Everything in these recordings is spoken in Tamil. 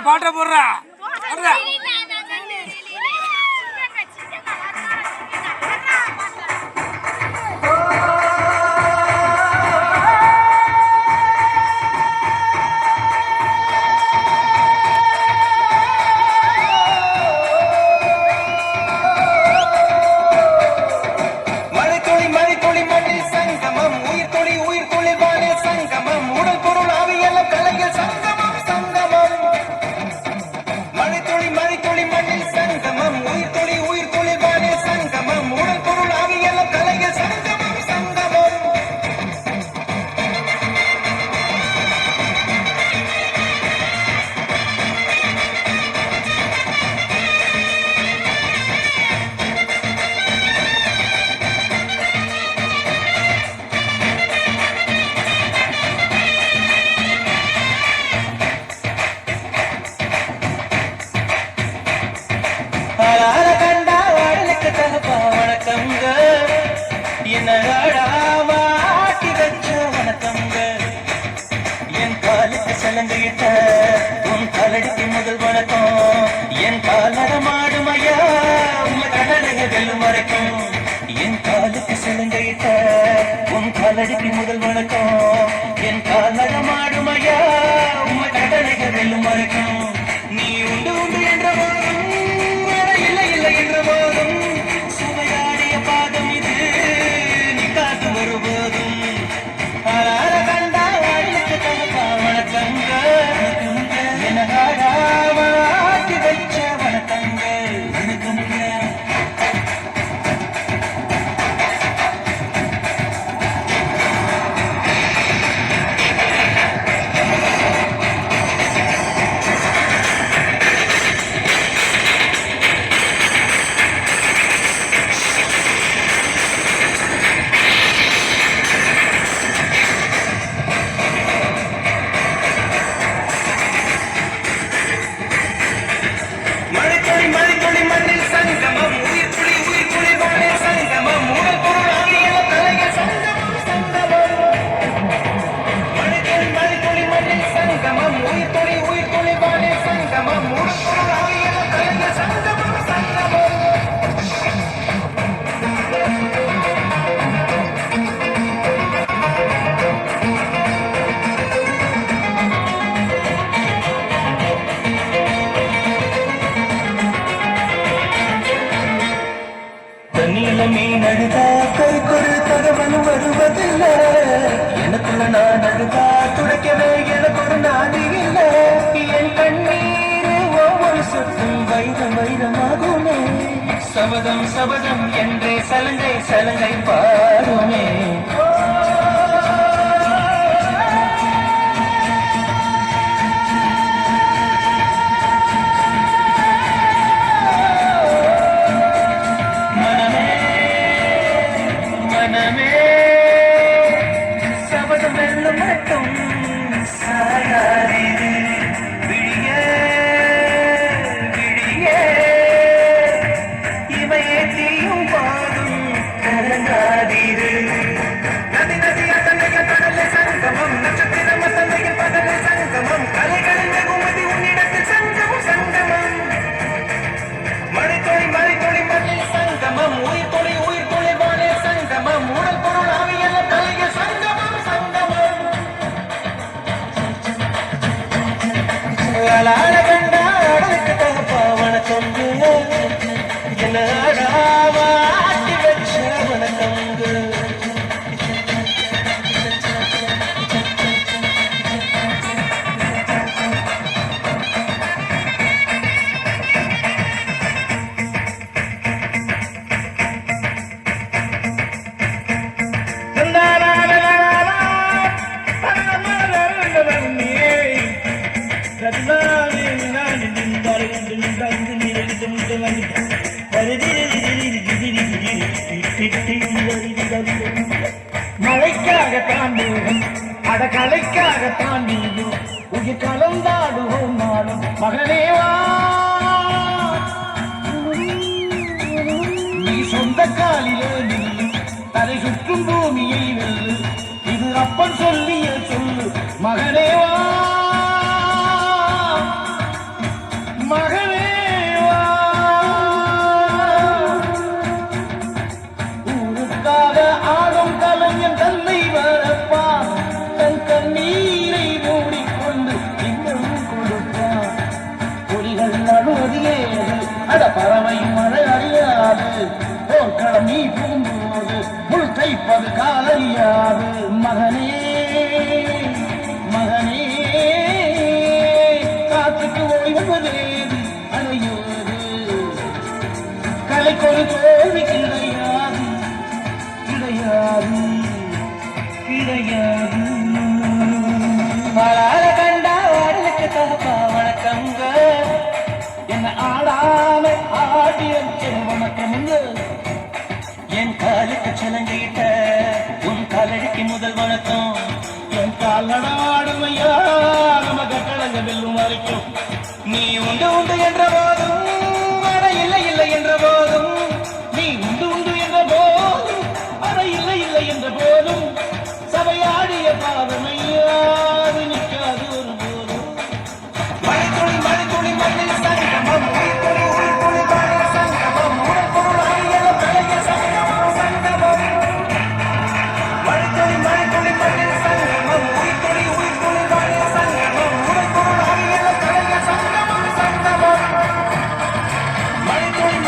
பாட்ட போடுறா சலங்கையிட்ட உன் காலடிக்கு முதல் வணக்கம் என் கால் நடமாடுமையா உங்க கடலைய வெல்லும் வரைக்கும் என் காலுக்கு சலங்கையிட்ட உன் காலடிக்கு முதல் வணக்கம் என் கால் நடமாடுமையா உங்க கடலைய வெல்லும் வரைக்கும் நீ உண்டு உண்டு என்ற போதும் இல்லை இல்லை என்ற போதும் சுவையாடிய பாதம் இது நீ காத்து ஒருபோதும் மீன் அழுதா கைக்கொரு தகவலும் வருவதில்லை எனக்குள்ள நான் அழுதா துடைக்கவே எனக்கு ஒரு நாதி இல்லை என் கண்ணீர் ஒவ்வொரு சொத்தும் வைரம் வைரமாகுமே சபதம் சபதம் என்றே சலங்கை சலங்கை பாடுமே மழைக்காக தாண்டியும் அட கலைக்காக தாண்டியும் உயிர் கலந்தாடுவோம் நானும் மகனேவா நீ சொந்த காலிலே நில்லு தலை சுற்றும் பூமியை வெல்லு இது அப்பன் சொல்லிய சொல்லு மகனேவா கழிப்பது காலையாது மகனே மகனே காத்துக்கு ஓய்வதேது அடையோது கலைக்கொரு தோல்வி கிடையாது கிடையாது கிடையாது வாழால கண்டா வாடலுக்கு தகப்பா வணக்கங்க என்ன ஆடாம ஆடி வச்சேன் வணக்கமுங்க என் காலுக்கு சலங்கையிட்ட உன் காலடிக்கு முதல் வணக்கம் என் கால் நடாடுமையா நம்ம கட்டளங்க வெல்லும் வரைக்கும் நீ உண்டு உண்டு என்ற போதும் அட இல்லை இல்லை என்ற போதும் நீ உண்டு உண்டு என்ற போதும் அட இல்லை இல்லை என்ற போதும் சபையாடிய பாதமையாது நிற்காது ஒரு போதும் மழை துளி மண்ணில் சங்கமம் உயிர் துளி வானில் சங்கமம் உடல் பொருள் அறியல தலைய சங்கமம் சங்கமம் மழை துளி மண்ணில் சங்கமம் உயிர் துளி வானில் சங்கமம் உடல் பொருள் அறியல தலைய சங்கமம் சங்கமம் மழை துளி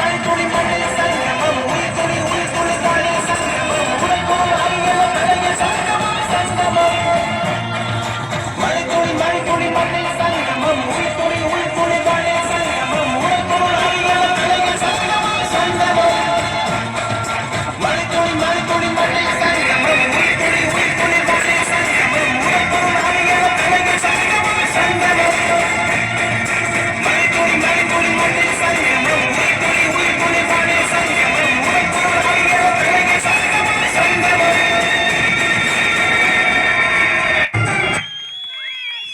மண்ணில் சங்கமம் உயிர் துளி வானில் சங்கமம் உடல் பொருள் அறியல தலைய சங்கமம் சங்கமம் மழை துளி மண்ணில் சங்கமம் உயிர் துளி வானில் சங்கமம் உடல் பொருள் அறியல தலைய சங்கமம் சங்கமம் மழை துளி மண்ணில் சங்கமம் உயிர் துளி வானில் சங்கமம் உடல் பொருள் அறியல தலைய சங்கமம் சங்கமம் மழை துளி மண்ணில் சங்கமம் உயிர் துளி வானில் சங்கமம் உடல் பொருள் அறியல தலைய சங்கமம் சங்கமம்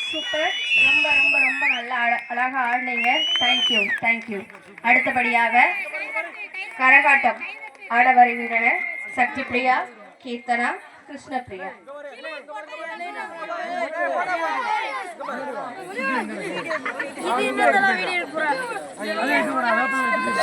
சூப்பர். ரொம்ப ரொம்ப ரொம்ப நல்லா அழகா ஆடினீங்க. Thank you thank you. அடுத்தபடியாக கரகாட்டம் ஆட வருகின்றனர் சக்தி பிரியா, கீர்த்தனா, கிருஷ்ணபிரியா.